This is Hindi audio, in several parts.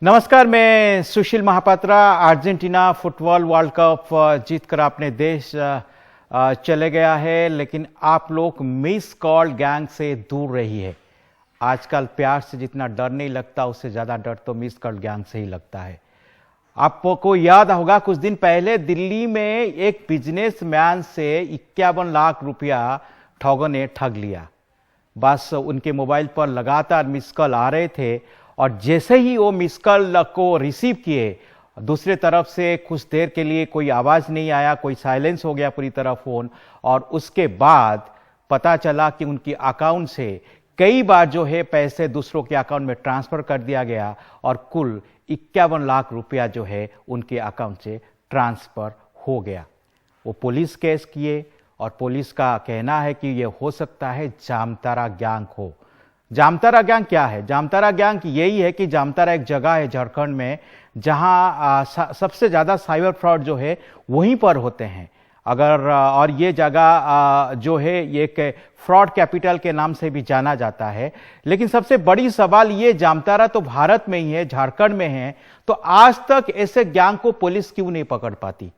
नमस्कार, मैं Sushil Mahapatra. Argentina football world cup जीतकर अपने देश चले गया है, लेकिन आप लोग मिस कॉल गैंग से दूर रहिए। आजकल प्यार से जितना डर नहीं लगता, उससे ज्यादा डर तो मिस कॉल गैंग से ही लगता है। आपको याद होगा, कुछ दिन पहले दिल्ली में एक बिजनेसमैन से 51 लाख रुपया ठगों ने ठग लिया। बस उनके मोबाइल पर लगातार मिस कॉल आ रहे थे और जैसे ही वो मिस कॉल को रिसीव किए, दूसरे तरफ से कुछ देर के लिए कोई आवाज नहीं आया, कोई साइलेंस हो गया पूरी तरह फोन। और उसके बाद पता चला कि उनकी अकाउंट से कई बार जो है पैसे दूसरों के अकाउंट में ट्रांसफर कर दिया गया और कुल 51 लाख रुपया जो है उनके अकाउंट से ट्रांसफर हो गया। वो पुलिस केस किए और पुलिस का कहना है कि यह हो सकता है जामतारा गैंग हो। जामतारा गैंग क्या है? जामतारा गैंग यही है कि जामतारा एक जगह है झारखंड में, जहां सबसे ज्यादा साइबर फ्रॉड जो है वहीं पर होते हैं। और ये जगह जो है एक फ्रॉड कैपिटल के नाम से भी जाना जाता है। लेकिन सबसे बड़ी सवाल ये, जामतारा तो भारत में ही है, झारखंड में है, तो आज तक ऐसे गैंग को पुलिस क्यों नहीं पकड़ पाती?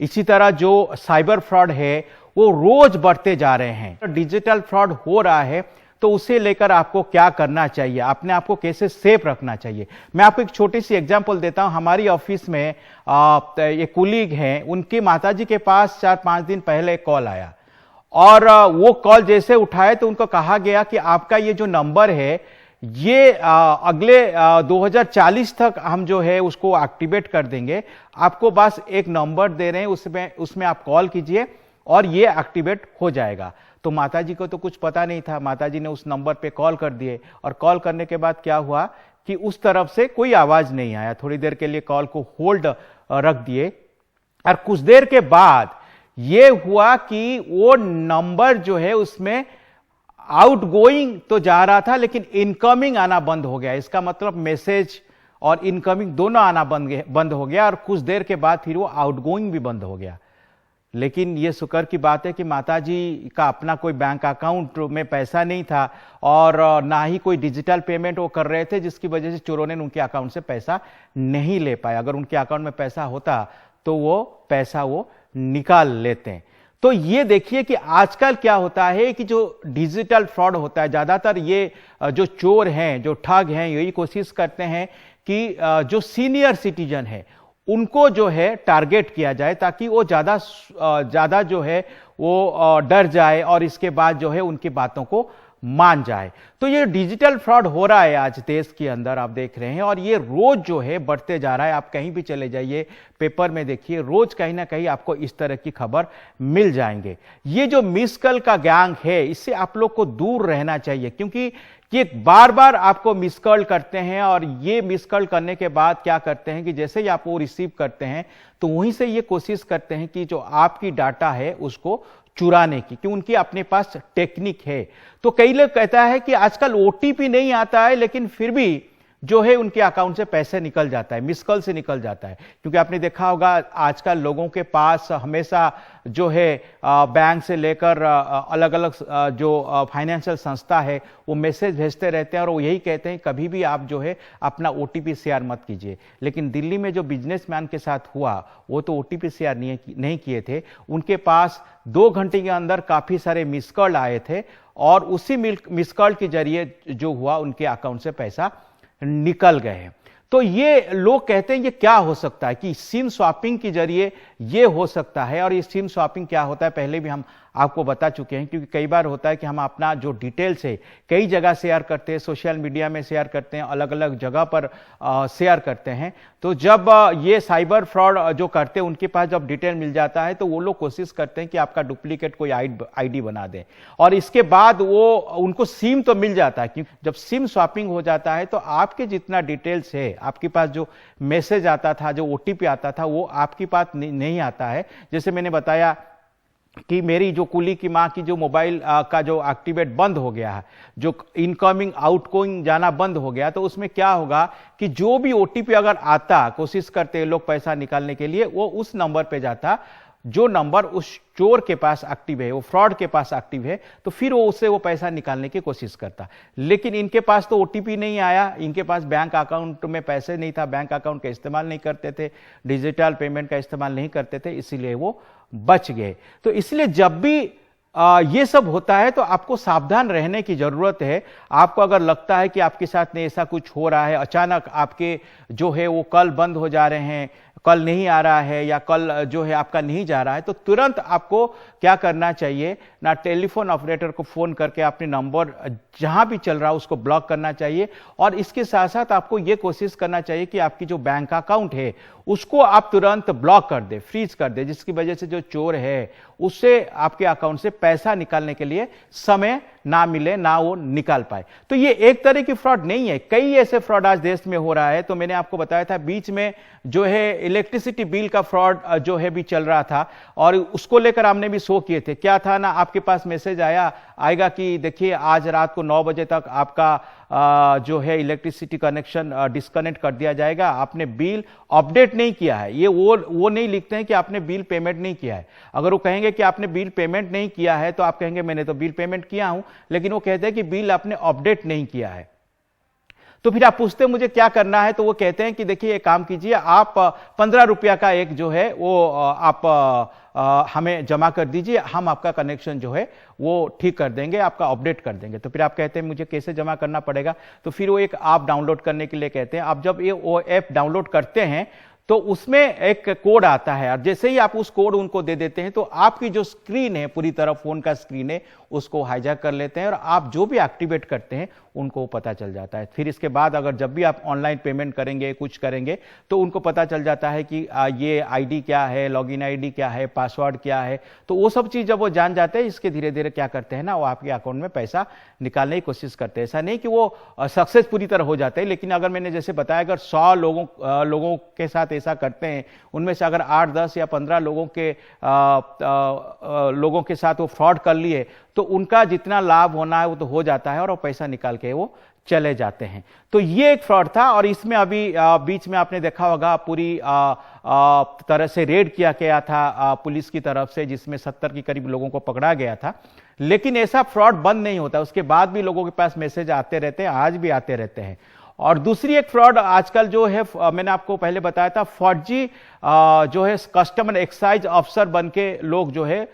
इसी तरह जो साइबर फ्रॉड है वो रोज बढ़ते जा रहे हैं। डिजिटल फ्रॉड हो रहा है, तो उसे लेकर आपको क्या करना चाहिए, अपने आप को कैसे सेफ रखना चाहिए? मैं आपको एक छोटी सी एग्जांपल देता हूं। हमारी ऑफिस में एक कुलीग हैं, उनकी माताजी के पास 4-5 दिन पहले कॉल आया और वो कॉल जैसे उठाए तो उनको कहा गया कि आपका ये जो नंबर है ये अगले 2040 तक हम जो है उसको एक्टिवेट कर देंगे। आपको बस एक नंबर दे रहे हैं, उसमें आप कॉल कीजिए और ये एक्टिवेट हो जाएगा। तो माताजी को तो कुछ पता नहीं था। माताजी ने उस नंबर पे कॉल कर दिए और कॉल करने के बाद क्या हुआ कि उस तरफ से कोई आवाज नहीं आया। थोड़ी देर के लिए कॉल को होल्ड रख दिए और कुछ देर के बाद यह हुआ कि वो नंबर जो है उसमें आउटगोइंग तो जा रहा था, लेकिन इनकमिंग आना बंद हो गया। इसका मतलब मैसेज और इनकमिंग दोनों आना बंद हो गया और कुछ देर के बाद फिर वो आउटगोइंग भी बंद हो गया। लेकिन ये शुक्र की बात है कि माताजी का अपना कोई बैंक अकाउंट में पैसा नहीं था और ना ही कोई डिजिटल पेमेंट वो कर रहे थे, जिसकी वजह से चोरों ने उनके अकाउंट से पैसा नहीं ले पाया। अगर उनके अकाउंट में पैसा होता तो वो पैसा निकाल लेते। तो ये देखिए कि आजकल क्या होता है कि जो डिजिटल फ्रॉड होता है, ज्यादातर ये जो चोर हैं, जो ठग हैं, यही कोशिश करते हैं कि जो सीनियर सिटीजन है उनको जो है टारगेट किया जाए, ताकि वो ज्यादा जो है वो डर जाए और इसके बाद जो है उनकी बातों को मान जाए। तो ये डिजिटल फ्रॉड हो रहा है आज देश के अंदर, आप देख रहे हैं, और ये रोज जो है बढ़ते जा रहा है। आप कहीं भी चले जाइए, पेपर में देखिए, रोज कहीं ना कहीं आपको इस तरह की खबर मिल जाएंगे। ये जो मिस कॉल का गैंग है, इससे आप लोग को दूर रहना चाहिए, क्योंकि ये बार बार आपको मिस कॉल करते हैं और ये मिस कॉल करने के बाद क्या करते हैं कि जैसे ही आप वो रिसीव करते हैं तो वहीं से ये कोशिश करते हैं कि जो आपकी डाटा है उसको चुराने की, कि उनकी अपने पास टेक्निक है। तो कई लोग कहता है कि आजकल ओटीपी नहीं आता है, लेकिन फिर भी जो है उनके अकाउंट से पैसे निकल जाता है, मिस कॉल से निकल जाता है। क्योंकि आपने देखा होगा आजकल लोगों के पास हमेशा जो है बैंक से लेकर अलग अलग जो फाइनेंशियल संस्था है वो मैसेज भेजते रहते हैं और वो यही कहते हैं कभी भी आप जो है अपना ओटीपी शेयर मत कीजिए। लेकिन दिल्ली में जो बिजनेसमैन के साथ हुआ वो तो ओटीपी शेयर नहीं किए थे, उनके पास 2 घंटे के अंदर काफी सारे मिस कॉल आए थे और उसी मिस कॉल के जरिए जो हुआ उनके अकाउंट से पैसा निकल गए। तो ये लोग कहते हैं ये क्या हो सकता है कि सिम स्वैपिंग के जरिए ये हो सकता है। और ये सिम स्वैपिंग क्या होता है पहले भी हम आपको बता चुके हैं, क्योंकि कई बार होता है कि हम अपना जो डिटेल्स है कई जगह शेयर करते हैं, सोशल मीडिया में शेयर करते हैं, अलग अलग जगह पर शेयर करते हैं। तो जब ये साइबर फ्रॉड जो करते हैं उनके पास जब डिटेल मिल जाता है तो वो लोग कोशिश करते हैं कि आपका डुप्लीकेट कोई आईडी बना दें और इसके बाद वो उनको सिम तो मिल जाता है। क्योंकि जब सिम स्वैपिंग हो जाता है तो आपके जितना डिटेल्स है, आपके पास जो मैसेज आता था, जो ओटीपी आता था, वो आपके पास नहीं आता है। जैसे मैंने बताया कि मेरी जो कुली की मां की जो मोबाइल का जो एक्टिवेट बंद हो गया है, जो इनकमिंग आउटगोइंग जाना बंद हो गया, तो उसमें क्या होगा कि जो भी ओटीपी अगर आता, कोशिश करते हैं लोग पैसा निकालने के लिए, वो उस नंबर पे जाता जो नंबर उस चोर के पास एक्टिव है, वो फ्रॉड के पास एक्टिव है, तो फिर वो उससे वो पैसा निकालने की कोशिश करता। लेकिन इनके पास तो ओटीपी नहीं आया, इनके पास बैंक अकाउंट में पैसे नहीं था, बैंक अकाउंट का इस्तेमाल नहीं करते थे, डिजिटल पेमेंट का इस्तेमाल नहीं करते थे, इसीलिए वो बच गए। तो इसलिए जब भी ये सब होता है तो आपको सावधान रहने की जरूरत है। आपको अगर लगता है कि आपके साथ में ऐसा कुछ हो रहा है, अचानक आपके जो है वो कल बंद हो जा रहे हैं, कल नहीं आ रहा है, या कल जो है आपका नहीं जा रहा है, तो तुरंत आपको क्या करना चाहिए ना, टेलीफोन ऑपरेटर को फोन करके अपने नंबर जहां भी चल रहा है उसको ब्लॉक करना चाहिए। और इसके साथ साथ आपको यह कोशिश करना चाहिए कि आपकी जो बैंक अकाउंट है उसको आप तुरंत ब्लॉक कर दे, फ्रीज कर दे, जिसकी वजह से जो चोर है उससे आपके अकाउंट से पैसा निकालने के लिए समय ना मिले, ना वो निकाल पाए। तो ये एक तरह की फ्रॉड नहीं है, कई ऐसे फ्रॉड आज देश में हो रहा है। तो मैंने आपको बताया था बीच में जो है इलेक्ट्रिसिटी बिल का फ्रॉड जो है भी चल रहा था, और उसको लेकर हमने भी शो किए थे। क्या था ना, आपके पास मैसेज आएगा कि देखिए आज रात को 9 बजे तक आपका जो है इलेक्ट्रिसिटी कनेक्शन डिस्कनेक्ट कर दिया जाएगा, आपने बिल अपडेट नहीं किया है। ये वो नहीं लिखते हैं कि आपने बिल पेमेंट नहीं किया है। अगर वो कहेंगे कि आपने बिल पेमेंट नहीं किया है तो आप कहेंगे मैंने तो बिल पेमेंट किया हूं, लेकिन वो कहते हैं कि बिल आपने अपडेट नहीं किया है। तो फिर आप पूछते हैं मुझे क्या करना है, तो वो कहते हैं कि देखिए एक काम कीजिए, आप 15 रुपया का एक जो है वो आप हमें जमा कर दीजिए, हम आपका कनेक्शन जो है वो ठीक कर देंगे, आपका अपडेट कर देंगे। तो फिर आप कहते हैं मुझे कैसे जमा करना पड़ेगा, तो फिर वो एक ऐप डाउनलोड करने के लिए कहते हैं। आप जब ये वो ऐप डाउनलोड करते हैं तो उसमें एक कोड आता है, और जैसे ही आप उस कोड उनको दे देते हैं तो आपकी जो स्क्रीन है, पूरी तरह फोन का स्क्रीन है, उसको हाईजैक कर लेते हैं, और आप जो भी एक्टिवेट करते हैं उनको पता चल जाता है। फिर इसके बाद अगर जब भी आप ऑनलाइन पेमेंट करेंगे, कुछ करेंगे, तो उनको पता चल जाता है कि ये आईडी क्या है, लॉगिन आईडी क्या है, पासवर्ड क्या है। तो वो सब चीज जब वो जान जाते हैं, इसके धीरे धीरे क्या करते हैं ना, वो आपके अकाउंट में पैसा निकालने की कोशिश करते हैं। ऐसा नहीं कि वो सक्सेस पूरी तरह हो जाते हैं, लेकिन अगर मैंने जैसे बताया, अगर 100 लोगों के साथ ऐसा करते हैं, उनमें से अगर 8, 10 या 15 लोगों के साथ वो फ्रॉड कर लिए, तो उनका जितना लाभ होना है वो तो हो जाता है, और वो पैसा निकाल के वो चले जाते हैं। तो ये एक फ्रॉड था, और इसमें अभी बीच में आपने देखा होगा पूरी तरह से रेड किया गया था पुलिस की तरफ से, जिसमें 70 के करीब लोगों को पकड़ा गया था। लेकिन ऐसा फ्रॉड बंद नहीं होता, उसके बाद भी लोगों के पास मैसेज आते रहते हैं, आज भी आते रहते हैं। और दूसरी एक फ्रॉड आजकल जो है, मैंने आपको पहले बताया था, फर्जी जो है कस्टमर एक्साइज अफसर बन के लोग जो है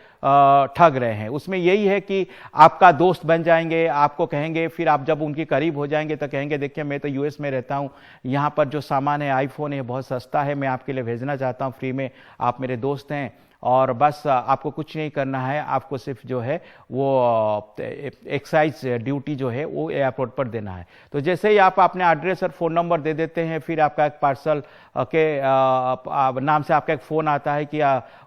ठग रहे हैं। उसमें यही है कि आपका दोस्त बन जाएंगे, आपको कहेंगे, फिर आप जब उनके करीब हो जाएंगे तो कहेंगे देखिए मैं तो यूएस में रहता हूं, यहां पर जो सामान है आईफोन है बहुत सस्ता है, मैं आपके लिए भेजना चाहता हूं फ्री में, आप मेरे दोस्त हैं, और बस आपको कुछ नहीं करना है, आपको सिर्फ जो है वो एक्साइज ड्यूटी जो है वो एयरपोर्ट पर देना है। तो जैसे ही आप अपने एड्रेस और फ़ोन नंबर दे देते हैं, फिर आपका एक पार्सल के नाम से आपका एक फ़ोन आता है कि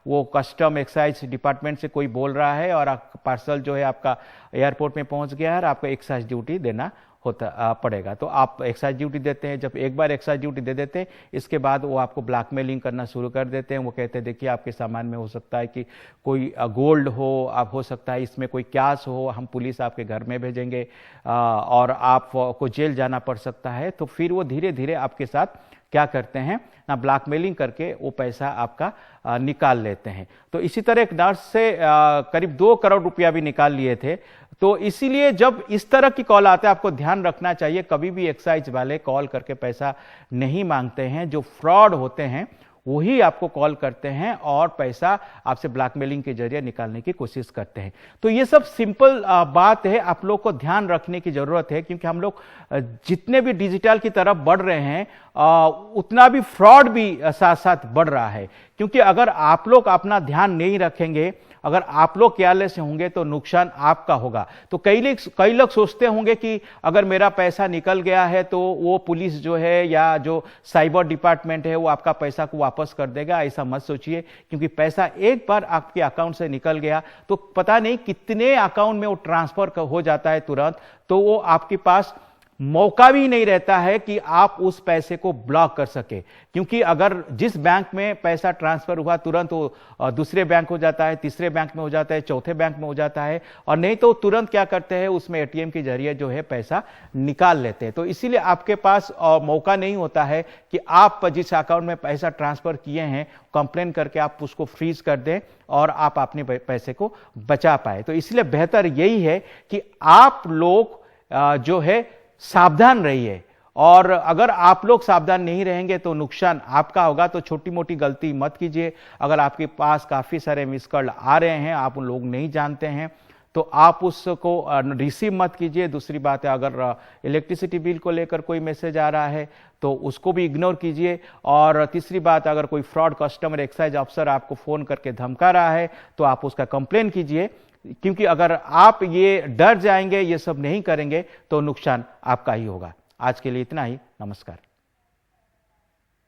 वो कस्टम एक्साइज डिपार्टमेंट से कोई बोल रहा है, और पार्सल जो है आपका एयरपोर्ट में पहुंच गया है, और आपको एक्साइज ड्यूटी देना पड़ेगा। तो आप एक्साइज ड्यूटी देते हैं, जब एक बार एक्साइज ड्यूटी दे देते हैं, इसके बाद वो आपको ब्लैकमेलिंग करना शुरू कर देते हैं। वो कहते हैं देखिए आपके सामान में हो सकता है कि कोई गोल्ड हो, आप हो सकता है इसमें कोई कैश हो, हम पुलिस आपके घर में भेजेंगे, और आपको जेल जाना पड़ सकता है। तो फिर वो धीरे धीरे आपके साथ क्या करते हैं ना, ब्लैकमेलिंग करके वो पैसा आपका निकाल लेते हैं। तो इसी तरह एक नर्स से करीब 2 करोड़ रुपया भी निकाल लिए थे। तो इसीलिए जब इस तरह की कॉल आते हैं, आपको ध्यान रखना चाहिए, कभी भी एक्साइज वाले कॉल करके पैसा नहीं मांगते हैं। जो फ्रॉड होते हैं वही आपको कॉल करते हैं और पैसा आपसे ब्लैकमेलिंग के जरिए निकालने की कोशिश करते हैं। तो ये सब सिंपल बात है, आप लोग को ध्यान रखने की जरूरत है, क्योंकि हम लोग जितने भी डिजिटल की तरफ बढ़ रहे हैं उतना भी फ्रॉड भी साथ साथ बढ़ रहा है। क्योंकि अगर आप लोग अपना ध्यान नहीं रखेंगे, अगर आप लोग केयरलेस होंगे तो नुकसान आपका होगा। तो कई लोग सोचते होंगे कि अगर मेरा पैसा निकल गया है तो वो पुलिस जो है या जो साइबर डिपार्टमेंट है वो आपका पैसा को वापस कर देगा। ऐसा मत सोचिए, क्योंकि पैसा एक बार आपके अकाउंट से निकल गया तो पता नहीं कितने अकाउंट में वो ट्रांसफर हो जाता है तुरंत। तो वो आपके पास मौका भी नहीं रहता है कि आप उस पैसे को ब्लॉक कर सके, क्योंकि अगर जिस बैंक में पैसा ट्रांसफर हुआ तुरंत वो दूसरे बैंक हो जाता है, तीसरे बैंक में हो जाता है, चौथे बैंक में हो जाता है, और नहीं तो तुरंत क्या करते हैं उसमें एटीएम के जरिए जो है पैसा निकाल लेते हैं। तो इसीलिए आपके पास मौका नहीं होता है कि आप जिस अकाउंट में पैसा ट्रांसफर किए हैं कंप्लेन करके आप उसको फ्रीज कर दें और आप अपने पैसे को बचा पाए। तो इसलिए बेहतर यही है कि आप लोग जो है सावधान रहिए, और अगर आप लोग सावधान नहीं रहेंगे तो नुकसान आपका होगा। तो छोटी मोटी गलती मत कीजिए। अगर आपके पास काफी सारे मिस कॉल आ रहे हैं, आप उन लोग नहीं जानते हैं, तो आप उसको रिसीव मत कीजिए। दूसरी बात है, अगर इलेक्ट्रिसिटी बिल को लेकर कोई मैसेज आ रहा है तो उसको भी इग्नोर कीजिए। और तीसरी बात, अगर कोई फ्रॉड कस्टमर एक्साइज अफसर आपको फोन करके धमका रहा है तो आप उसका कंप्लेन कीजिए, क्योंकि अगर आप ये डर जाएंगे, ये सब नहीं करेंगे, तो नुकसान आपका ही होगा। आज के लिए इतना ही। नमस्कार।